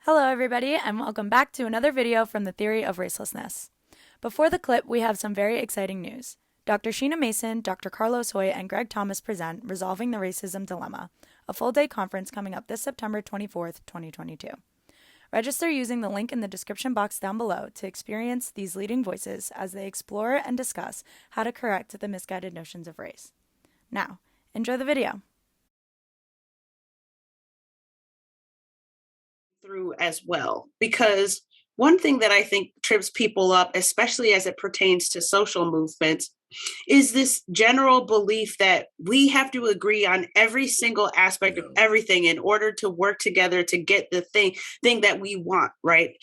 Hello everybody and welcome back to another video from the Theory of Racelessness. Before the clip, we have some very exciting news. Dr. Sheena Mason, Dr. Carlos Hoy, and Greg Thomas present Resolving the Racism Dilemma, a full-day conference coming up this September 24th, 2022. Register using the link in the description box down below to experience these leading voices as they explore and discuss how to correct the misguided notions of race. Now, enjoy the video. Through as well, because one thing that I think trips people up, especially as it pertains to social movements, is this general belief that we have to agree on every single aspect of everything in order to work together to get the thing that we want, right?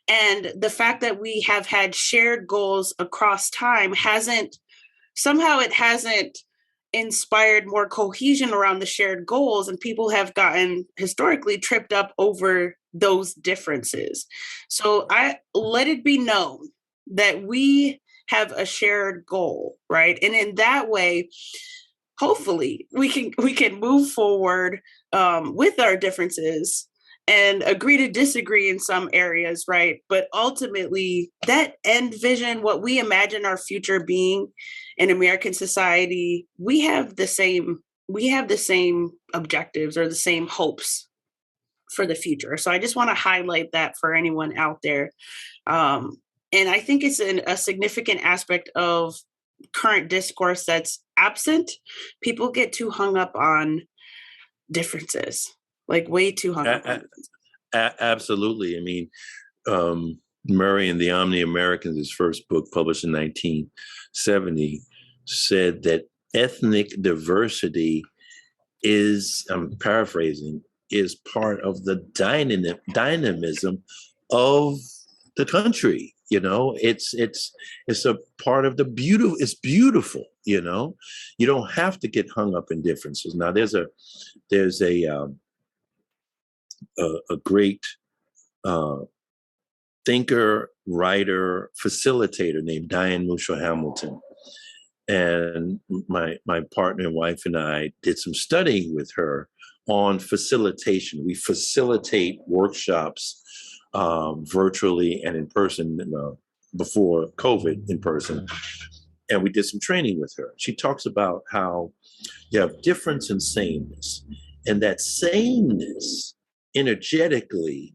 And the fact that we have had shared goals across time hasn't inspired more cohesion around the shared goals, and people have gotten historically tripped up over those differences. So I let it be known that we have a shared goal, right? And in that way, hopefully we can move forward with our differences and agree to disagree in some areas, right? But ultimately, that end vision, what we imagine our future being in American society, we have the same objectives or the same hopes for the future. So I just want to highlight that for anyone out there. And I think it's a significant aspect of current discourse that's absent. People get too hung up on differences, like way too hung up on differences. Absolutely. I mean, Murray and the Omni-Americans, his first book published in 1970, said that ethnic diversity is, I'm paraphrasing, is part of the dynamism of the country. You know, it's a part of the beautiful. It's beautiful. You know, you don't have to get hung up in differences. Now, there's a great thinker, writer, facilitator named Diane Musho Hamilton. And my partner and wife and I did some studying with her on facilitation. We facilitate workshops virtually and in person before COVID in person. And we did some training with her. She talks about how you have difference and sameness, and that sameness energetically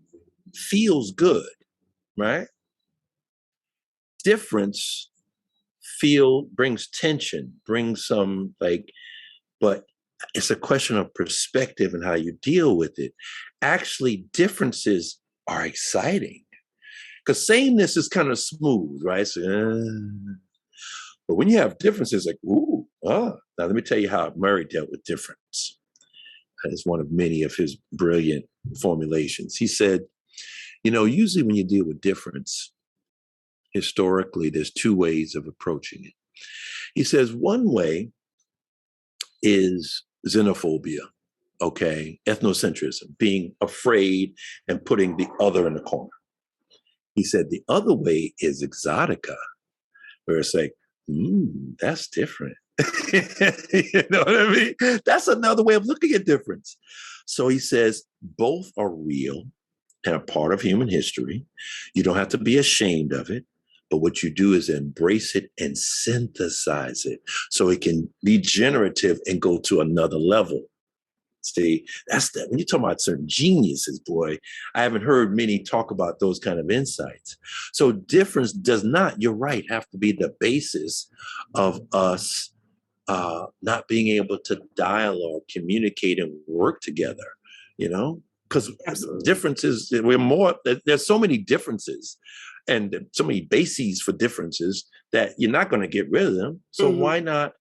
feels good, right? Difference brings tension, brings some but it's a question of perspective and how you deal with it. Actually, differences are exciting because sameness is kind of smooth, right? So, but when you have differences, now let me tell you how Murray dealt with difference. It's one of many of his brilliant formulations. He said, usually when you deal with difference, historically, there's two ways of approaching it. He says one way is xenophobia, okay? Ethnocentrism, being afraid and putting the other in the corner. He said the other way is exotica, where it's like, that's different. You know what I mean? That's another way of looking at difference. So he says both are real and a part of human history. You don't have to be ashamed of it. But what you do is embrace it and synthesize it so it can be generative and go to another level. See, that's that. When you talk about certain geniuses, boy, I haven't heard many talk about those kind of insights. So difference does not, you're right, have to be the basis of us not being able to dialogue, communicate, and work together, because differences, there's so many differences and so many bases for differences that you're not going to get rid of them. So why not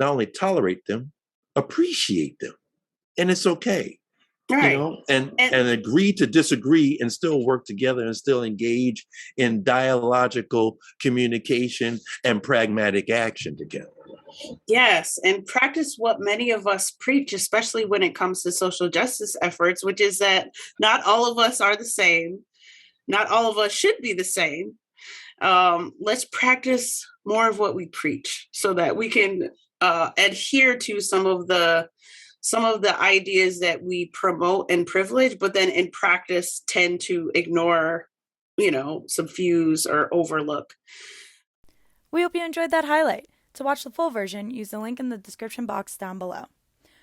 only tolerate them, appreciate them? And it's okay, right. And agree to disagree and still work together and still engage in dialogical communication and pragmatic action together. Yes, and practice what many of us preach, especially when it comes to social justice efforts, which is that not all of us are the same. Not all of us should be the same. Let's practice more of what we preach so that we can adhere to some of the some of the ideas that we promote and privilege, but then in practice tend to ignore, subfuse or overlook. We hope you enjoyed that highlight. To watch the full version, use the link in the description box down below.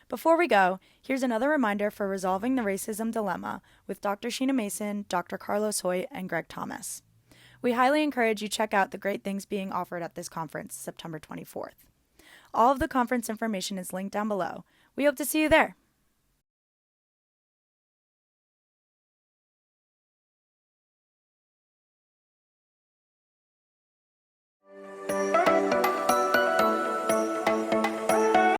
Before we go, here's another reminder for Resolving the Racism Dilemma with Dr. Sheena Mason, Dr. Carlos Hoyt, and Greg Thomas. We highly encourage you check out the great things being offered at this conference, September 24th. All of the conference information is linked down below. We hope to see you there.